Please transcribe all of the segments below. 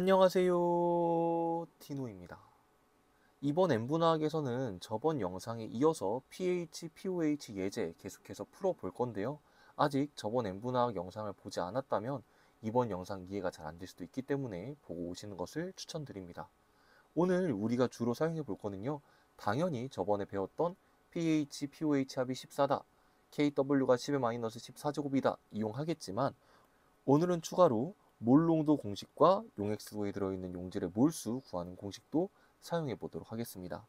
안녕하세요. 티노입니다. 이번 N분화학에서는 저번 영상에 이어서 pH, pOH 예제 계속해서 풀어볼 건데요. 아직 저번 N분화학 영상을 보지 않았다면 이번 영상 이해가 잘 안 될 수도 있기 때문에 보고 오시는 것을 추천드립니다. 오늘 우리가 주로 사용해 볼 거는요. 당연히 저번에 배웠던 pH, pOH 합이 14다. KW가 10-14제곱이다. 이용하겠지만 오늘은 추가로 몰농도 공식과 용액수에 들어있는 용질의 몰수 구하는 공식도 사용해 보도록 하겠습니다.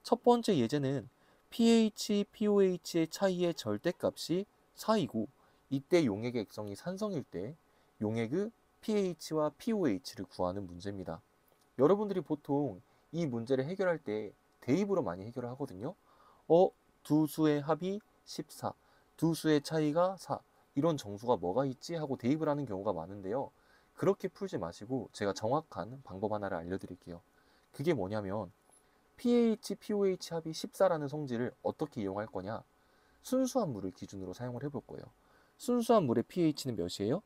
첫 번째 예제는 pH, pOH의 차이의 절대값이 4이고 이때 용액의 액성이 산성일 때 용액의 pH와 pOH를 구하는 문제입니다. 여러분들이 보통 이 문제를 해결할 때 대입으로 많이 해결을 하거든요. 두 수의 합이 14, 두 수의 차이가 4, 이런 정수가 뭐가 있지 하고 대입을 하는 경우가 많은데요. 그렇게 풀지 마시고 제가 정확한 방법 하나를 알려드릴게요. 그게 뭐냐면 pH, pOH 합이 14라는 성질을 어떻게 이용할 거냐? 순수한 물을 기준으로 사용을 해볼 거예요. 순수한 물의 pH는 몇이에요?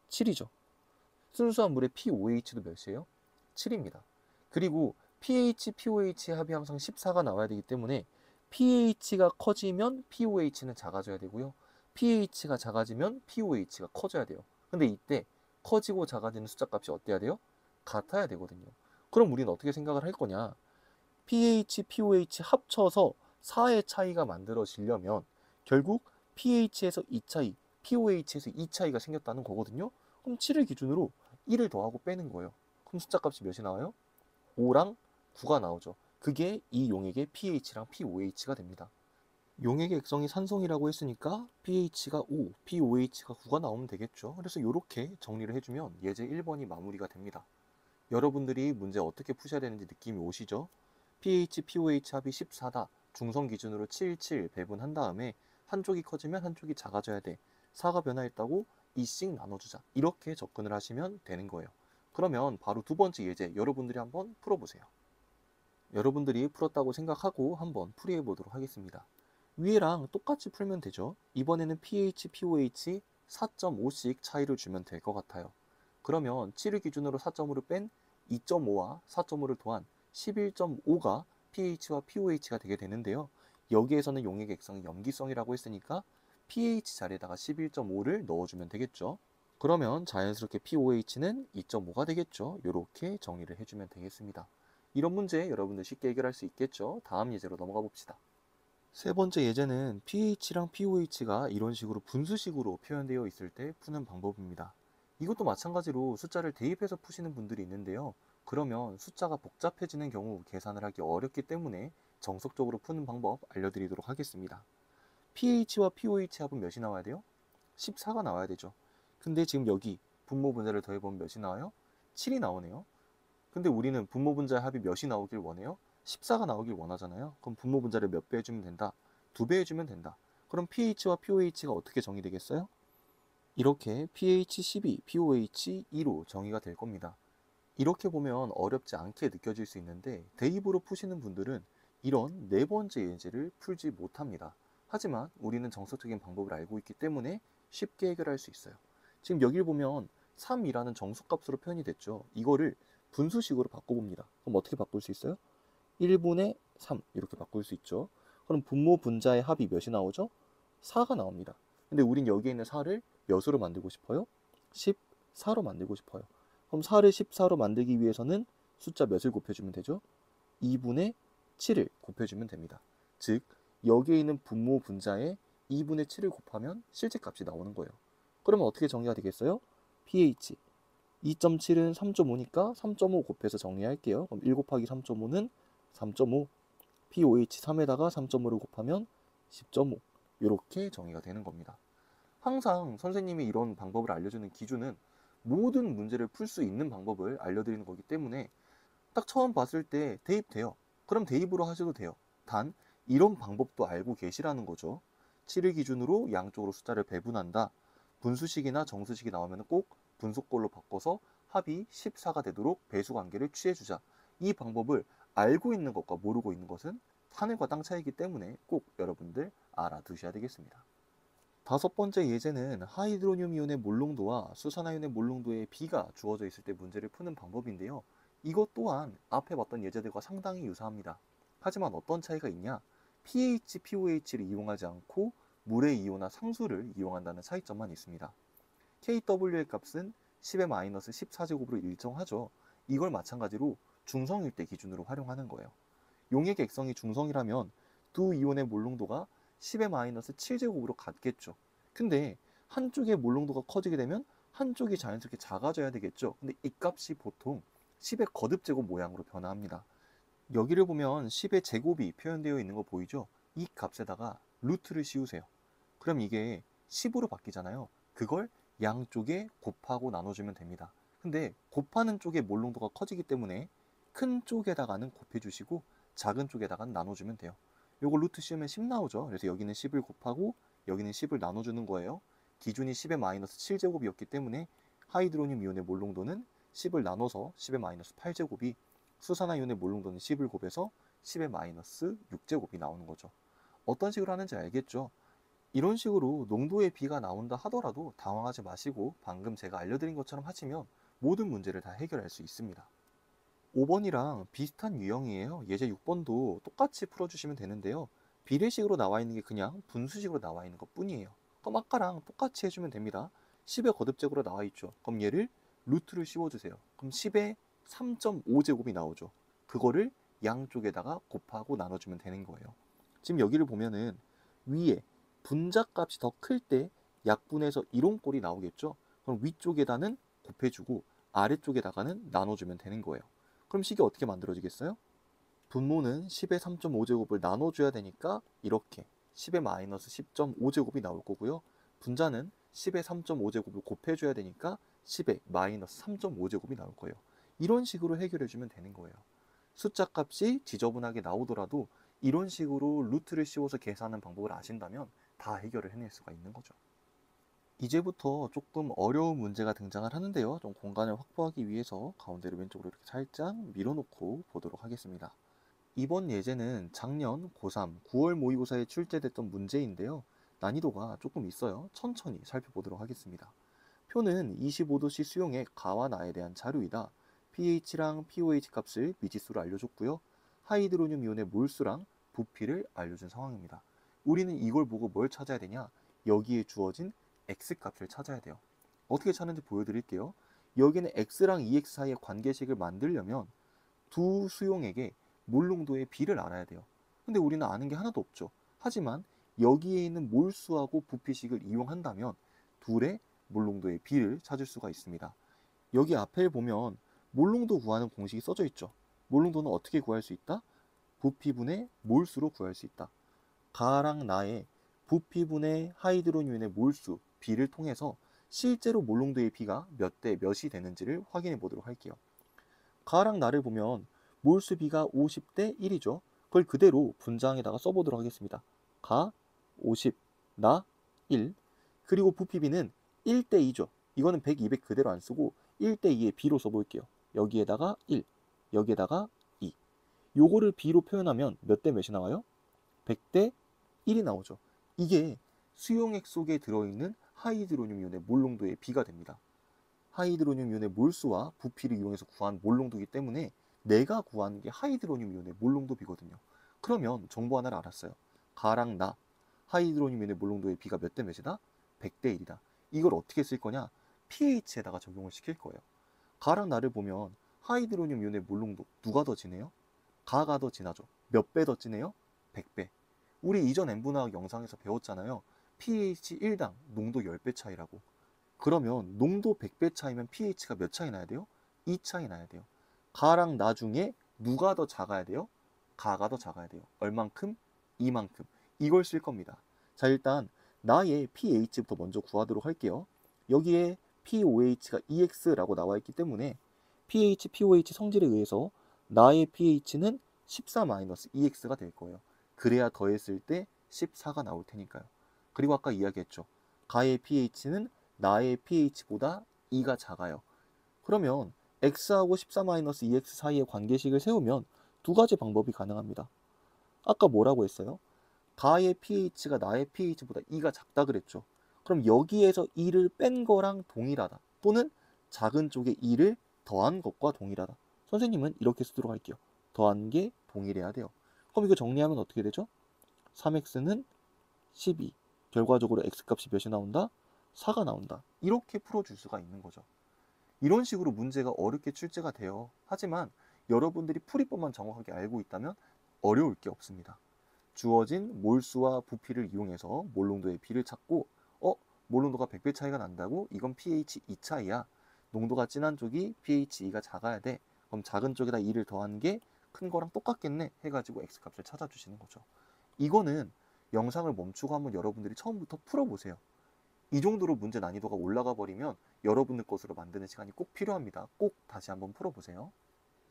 7이죠. 순수한 물의 pOH도 몇이에요? 7입니다. 그리고 pH, pOH 합이 항상 14가 나와야 되기 때문에 pH가 커지면 pOH는 작아져야 되고요. pH가 작아지면 pOH가 커져야 돼요. 근데 이때 커지고 작아지는 숫자 값이 어때야 돼요? 같아야 되거든요. 그럼 우리는 어떻게 생각을 할 거냐? pH, pOH 합쳐서 4의 차이가 만들어지려면 결국 pH에서 2 차이, pOH에서 2 차이가 생겼다는 거거든요. 그럼 7을 기준으로 1을 더하고 빼는 거예요. 그럼 숫자 값이 몇이 나와요? 5랑 9가 나오죠. 그게 이 용액의 pH랑 pOH가 됩니다. 용액의 액성이 산성이라고 했으니까 pH가 5, pOH가 9가 나오면 되겠죠. 그래서 이렇게 정리를 해주면 예제 1번이 마무리가 됩니다. 여러분들이 문제 어떻게 푸셔야 되는지 느낌이 오시죠? pH, pOH 합이 14다. 중성 기준으로 7, 7 배분한 다음에 한쪽이 커지면 한쪽이 작아져야 돼. 4가 변화했다고 2씩 나눠주자. 이렇게 접근을 하시면 되는 거예요. 그러면 바로 두 번째 예제 여러분들이 한번 풀어보세요. 여러분들이 풀었다고 생각하고 한번 풀이해 보도록 하겠습니다. 위에랑 똑같이 풀면 되죠. 이번에는 pH, pOH 4.5씩 차이를 주면 될 것 같아요. 그러면 7을 기준으로 4.5를 뺀 2.5와 4.5를 더한 11.5가 pH와 pOH가 되게 되는데요. 여기에서는 용액 액성이 염기성이라고 했으니까 pH 자리에다가 11.5를 넣어주면 되겠죠. 그러면 자연스럽게 pOH는 2.5가 되겠죠. 이렇게 정리를 해주면 되겠습니다. 이런 문제 여러분들 쉽게 해결할 수 있겠죠. 다음 예제로 넘어가 봅시다. 세 번째 예제는 pH랑 pOH가 이런 식으로 분수식으로 표현되어 있을 때 푸는 방법입니다. 이것도 마찬가지로 숫자를 대입해서 푸시는 분들이 있는데요. 그러면 숫자가 복잡해지는 경우 계산을 하기 어렵기 때문에 정석적으로 푸는 방법 알려드리도록 하겠습니다. pH와 pOH 합은 몇이 나와야 돼요? 14가 나와야 되죠. 근데 지금 여기 분모 분자를 더해보면 몇이 나와요? 7이 나오네요. 근데 우리는 분모 분자의 합이 몇이 나오길 원해요? 14가 나오길 원하잖아요. 그럼 분모 분자를 몇 배 해주면 된다? 2배 해주면 된다. 그럼 pH와 pOH가 어떻게 정의되겠어요? 이렇게 pH 12, pOH 2로 정의가 될 겁니다. 이렇게 보면 어렵지 않게 느껴질 수 있는데 대입으로 푸시는 분들은 이런 네 번째 예제를 풀지 못합니다. 하지만 우리는 정석적인 방법을 알고 있기 때문에 쉽게 해결할 수 있어요. 지금 여기를 보면 3이라는 정수값으로 표현이 됐죠. 이거를 분수식으로 바꿔봅니다. 그럼 어떻게 바꿀 수 있어요? 1분의 3 이렇게 바꿀 수 있죠. 그럼 분모 분자의 합이 몇이 나오죠? 4가 나옵니다. 근데 우린 여기에 있는 4를 몇으로 만들고 싶어요? 14로 만들고 싶어요. 그럼 4를 14로 만들기 위해서는 숫자 몇을 곱해주면 되죠? 2분의 7을 곱해주면 됩니다. 즉 여기에 있는 분모 분자에 2분의 7을 곱하면 실제값이 나오는 거예요. 그러면 어떻게 정리가 되겠어요? pH 2.7은 3.5니까 3.5 곱해서 정리할게요. 그럼 1 곱하기 3.5는 3.5, pOH 3에다가 3.5를 곱하면 10.5 이렇게 정의가 되는 겁니다. 항상 선생님이 이런 방법을 알려주는 기준은 모든 문제를 풀 수 있는 방법을 알려드리는 거기 때문에 딱 처음 봤을 때 대입돼요. 그럼 대입으로 하셔도 돼요. 단 이런 방법도 알고 계시라는 거죠. 7을 기준으로 양쪽으로 숫자를 배분한다. 분수식이나 정수식이 나오면 꼭 분수꼴로 바꿔서 합이 14가 되도록 배수관계를 취해주자. 이 방법을 알고 있는 것과 모르고 있는 것은 하늘과 땅 차이기 때문에 꼭 여러분들 알아두셔야 되겠습니다. 다섯 번째 예제는 하이드로늄 이온의 몰농도와 수산화이온의 몰농도에 B가 주어져 있을 때 문제를 푸는 방법인데요. 이것 또한 앞에 봤던 예제들과 상당히 유사합니다. 하지만 어떤 차이가 있냐? pH, pOH를 이용하지 않고 물의 이온화 상수를 이용한다는 차이점만 있습니다. KW의 값은 10의 마이너스 14제곱으로 일정하죠. 이걸 마찬가지로 중성일 때 기준으로 활용하는 거예요. 용의 객성이 중성이라면 두 이온의 몰농도가 10의 마이너스 7제곱으로 같겠죠. 근데 한쪽의 몰농도가 커지게 되면 한쪽이 자연스럽게 작아져야 되겠죠. 근데 이 값이 보통 10의 거듭제곱 모양으로 변화합니다. 여기를 보면 10의 제곱이 표현되어 있는 거 보이죠? 이 값에다가 루트를 씌우세요. 그럼 이게 10으로 바뀌잖아요. 그걸 양쪽에 곱하고 나눠주면 됩니다. 근데 곱하는 쪽의 몰농도가 커지기 때문에 큰 쪽에다가는 곱해주시고 작은 쪽에다가는 나눠주면 돼요. 요거 루트 씌우면 10 나오죠. 그래서 여기는 10을 곱하고 여기는 10을 나눠주는 거예요. 기준이 10의 마이너스 7제곱이었기 때문에 하이드로늄 이온의 몰농도는 10을 나눠서 10의 마이너스 8제곱이, 수산화이온의 몰농도는 10을 곱해서 10의 마이너스 6제곱이 나오는 거죠. 어떤 식으로 하는지 알겠죠? 이런 식으로 농도의 B가 나온다 하더라도 당황하지 마시고 방금 제가 알려드린 것처럼 하시면 모든 문제를 다 해결할 수 있습니다. 5번이랑 비슷한 유형이에요. 예제 6번도 똑같이 풀어주시면 되는데요. 비례식으로 나와 있는 게 그냥 분수식으로 나와 있는 것 뿐이에요. 그럼 아까랑 똑같이 해주면 됩니다. 10의 거듭제곱으로 나와 있죠. 그럼 얘를 루트를 씌워주세요. 그럼 10의 3.5제곱이 나오죠. 그거를 양쪽에다가 곱하고 나눠주면 되는 거예요. 지금 여기를 보면은 위에 분자값이 더 클 때 약분해서 이론꼴이 나오겠죠. 그럼 위쪽에다는 곱해주고 아래쪽에다가는 나눠주면 되는 거예요. 그럼 식이 어떻게 만들어지겠어요? 분모는 10의 3.5제곱을 나눠줘야 되니까 이렇게 10의 마이너스 10.5제곱이 나올 거고요. 분자는 10의 3.5제곱을 곱해줘야 되니까 10의 마이너스 3.5제곱이 나올 거예요. 이런 식으로 해결해주면 되는 거예요. 숫자 값이 지저분하게 나오더라도 이런 식으로 루트를 씌워서 계산하는 방법을 아신다면 다 해결을 해낼 수가 있는 거죠. 이제부터 조금 어려운 문제가 등장을 하는데요. 좀 공간을 확보하기 위해서 가운데를 왼쪽으로 이렇게 살짝 밀어놓고 보도록 하겠습니다. 이번 예제는 작년 고3 9월 모의고사에 출제됐던 문제인데요. 난이도가 조금 있어요. 천천히 살펴보도록 하겠습니다. 표는 25도씨 수용의 가와 나에 대한 자료이다. pH랑 pOH 값을 미지수로 알려줬고요. 하이드로늄 이온의 몰수랑 부피를 알려준 상황입니다. 우리는 이걸 보고 뭘 찾아야 되냐? 여기에 주어진 x값을 찾아야 돼요. 어떻게 찾는지 보여드릴게요. 여기는 x랑 2x 사이의 관계식을 만들려면 두 수용액의 몰농도의 비를 알아야 돼요. 근데 우리는 아는 게 하나도 없죠. 하지만 여기에 있는 몰수하고 부피식을 이용한다면 둘의 몰농도의 비를 찾을 수가 있습니다. 여기 앞에 보면 몰농도 구하는 공식이 써져 있죠. 몰농도는 어떻게 구할 수 있다? 부피분의 몰수로 구할 수 있다. 가랑 나의 부피분의 하이드로늄의 몰수 B를 통해서 실제로 몰농도의 B가 몇 대 몇이 되는지를 확인해 보도록 할게요. 가랑 나를 보면 몰수 B가 50대 1이죠. 그걸 그대로 분자항에다가 써보도록 하겠습니다. 가 50, 나 1. 그리고 부피 B는 1대 2죠. 이거는 100, 200 그대로 안 쓰고 1대 2의 B로 써볼게요. 여기에다가 1, 여기에다가 2. 요거를 B로 표현하면 몇 대 몇이 나와요? 100대 1이 나오죠. 이게 수용액 속에 들어있는 하이드로늄 이온의 몰농도의 B가 됩니다. 하이드로늄 이온의 몰수와 부피를 이용해서 구한 몰농도이기 때문에 내가 구하는 게 하이드로늄 이온의 몰농도 B거든요. 그러면 정보 하나를 알았어요. 가랑 나, 하이드로늄 이온의 몰농도의 B가 몇 대 몇이다? 100대 1이다. 이걸 어떻게 쓸 거냐? pH에다가 적용을 시킬 거예요. 가랑 나를 보면 하이드로늄 이온의 몰농도 누가 더 진해요? 가가 더 진하죠. 몇 배 더 진해요? 100배. 우리 이전 N분화학 영상에서 배웠잖아요. pH 1당 농도 10배 차이라고. 그러면 농도 100배 차이면 pH가 몇 차이 나야 돼요? 2 차이 나야 돼요. 가랑 나 중에 누가 더 작아야 돼요? 가가 더 작아야 돼요. 얼만큼? 이만큼. 이걸 쓸 겁니다. 자, 일단 나의 pH부터 먼저 구하도록 할게요. 여기에 pOH가 EX라고 나와 있기 때문에 pH, pOH 성질에 의해서 나의 pH는 14-EX가 될 거예요. 그래야 더했을 때 14가 나올 테니까요. 그리고 아까 이야기했죠. 가의 pH는 나의 pH보다 2가 작아요. 그러면 x하고 14-EX 사이의 관계식을 세우면 두 가지 방법이 가능합니다. 아까 뭐라고 했어요? 가의 pH가 나의 pH보다 2가 작다 그랬죠. 그럼 여기에서 2를 뺀 거랑 동일하다. 또는 작은 쪽에 2를 더한 것과 동일하다. 선생님은 이렇게 쓰도록 할게요. 더한 게 동일해야 돼요. 그럼 이거 정리하면 어떻게 되죠? 3x는 12. 결과적으로 x값이 몇이 나온다? 4가 나온다. 이렇게 풀어줄 수가 있는 거죠. 이런 식으로 문제가 어렵게 출제가 돼요. 하지만 여러분들이 풀이법만 정확하게 알고 있다면 어려울 게 없습니다. 주어진 몰수와 부피를 이용해서 몰농도의 비를 찾고 몰농도가 100배 차이가 난다고? 이건 pH 2 차이야. 농도가 진한 쪽이 pH 2가 작아야 돼. 그럼 작은 쪽에다 2를 더한 게 큰 거랑 똑같겠네 해가지고 x값을 찾아주시는 거죠. 이거는 영상을 멈추고 한번 여러분들이 처음부터 풀어보세요. 이 정도로 문제 난이도가 올라가 버리면 여러분들 것으로 만드는 시간이 꼭 필요합니다. 꼭 다시 한번 풀어보세요.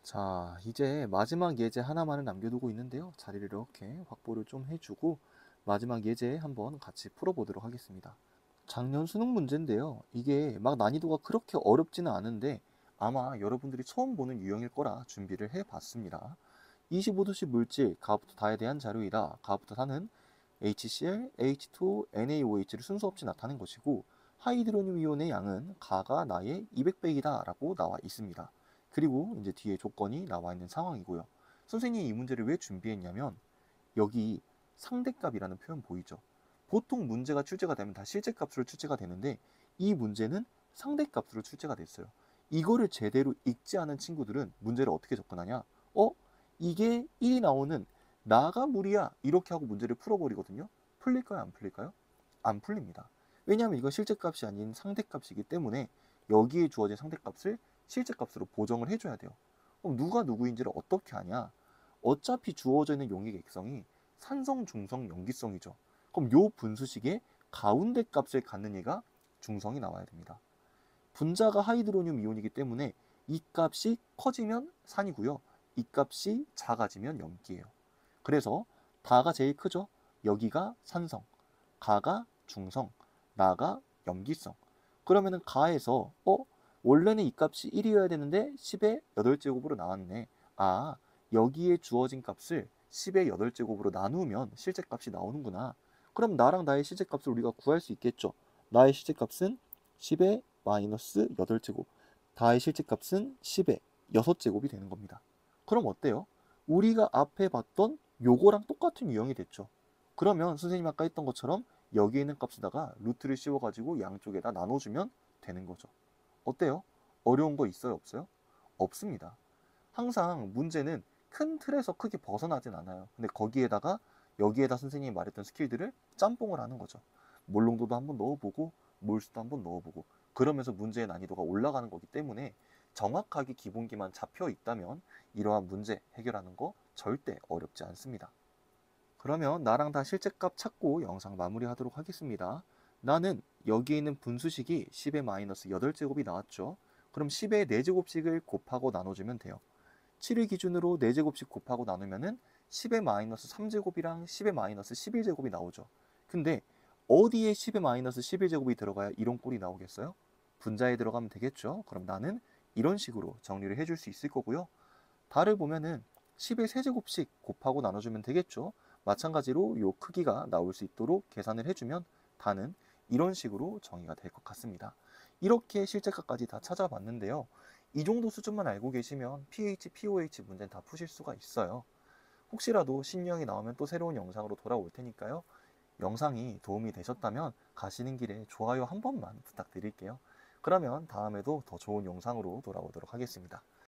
자, 이제 마지막 예제 하나만을 남겨두고 있는데요. 자리를 이렇게 확보를 좀 해주고 마지막 예제 한번 같이 풀어보도록 하겠습니다. 작년 수능 문제인데요. 이게 막 난이도가 그렇게 어렵지는 않은데 아마 여러분들이 처음 보는 유형일 거라 준비를 해봤습니다. 25도씨 물질 가부터 다에 대한 자료이다. 가부터 다는 HCl, H2, NaOH를 순서 없이 나타낸 것이고 하이드로늄 이온의 양은 가가 나의 200배이다 라고 나와 있습니다. 그리고 이제 뒤에 조건이 나와 있는 상황이고요. 선생님이 이 문제를 왜 준비했냐면 여기 상대값이라는 표현 보이죠? 보통 문제가 출제가 되면 다 실제값으로 출제가 되는데 이 문제는 상대값으로 출제가 됐어요. 이거를 제대로 읽지 않은 친구들은 문제를 어떻게 접근하냐? 이게 1이 나오는 나가 무리야 이렇게 하고 문제를 풀어버리거든요. 풀릴까요? 안 풀릴까요? 안 풀립니다. 왜냐하면 이건 실제값이 아닌 상대값이기 때문에 여기에 주어진 상대값을 실제값으로 보정을 해줘야 돼요. 그럼 누가 누구인지를 어떻게 아냐? 어차피 주어져 있는 용의 객성이 산성, 중성, 염기성이죠. 그럼 요 분수식의 가운데 값을 갖는 얘가 중성이 나와야 됩니다. 분자가 하이드로늄 이온이기 때문에 이 값이 커지면 산이고요. 이 값이 작아지면 염기예요. 그래서 다가 제일 크죠. 여기가 산성, 가가 중성, 나가 염기성. 그러면은 가에서 원래는 이 값이 1이어야 되는데 10의 8제곱으로 나왔네. 여기에 주어진 값을 10의 8제곱으로 나누면 실제값이 나오는구나. 그럼 나랑 나의 실제값을 우리가 구할 수 있겠죠. 나의 실제값은 10의 마이너스 8제곱. 다의 실제값은 10의 6제곱이 되는 겁니다. 그럼 어때요? 우리가 앞에 봤던 요거랑 똑같은 유형이 됐죠. 그러면 선생님 아까 했던 것처럼 여기에 있는 값에다가 루트를 씌워가지고 양쪽에다 나눠주면 되는 거죠. 어때요? 어려운 거 있어요? 없어요? 없습니다. 항상 문제는 큰 틀에서 크게 벗어나진 않아요. 근데 거기에다가 여기에다 선생님이 말했던 스킬들을 짬뽕을 하는 거죠. 몰롱도도 한번 넣어보고 몰수도 한번 넣어보고 그러면서 문제의 난이도가 올라가는 거기 때문에 정확하게 기본기만 잡혀 있다면 이러한 문제 해결하는 거 절대 어렵지 않습니다. 그러면 나랑 다 실제값 찾고 영상 마무리하도록 하겠습니다. 나는 여기에 있는 분수식이 10의 마이너스 8제곱이 나왔죠. 그럼 10의 4제곱씩을 곱하고 나눠주면 돼요. 7을 기준으로 4제곱씩 곱하고 나누면은 10의 마이너스 3제곱이랑 10의 마이너스 11제곱이 나오죠. 근데 어디에 10의 마이너스 11제곱이 들어가야 이런 꼴이 나오겠어요? 분자에 들어가면 되겠죠. 그럼 나는 이런 식으로 정리를 해줄 수 있을 거고요. 다를 보면은 10의 세제곱씩 곱하고 나눠주면 되겠죠. 마찬가지로 요 크기가 나올 수 있도록 계산을 해주면 다는 이런 식으로 정의가 될 것 같습니다. 이렇게 실제값까지 다 찾아봤는데요. 이 정도 수준만 알고 계시면 pH, pOH 문제는 다 푸실 수가 있어요. 혹시라도 신유형이 나오면 또 새로운 영상으로 돌아올 테니까요. 영상이 도움이 되셨다면 가시는 길에 좋아요 한 번만 부탁드릴게요. 그러면 다음에도 더 좋은 영상으로 돌아오도록 하겠습니다.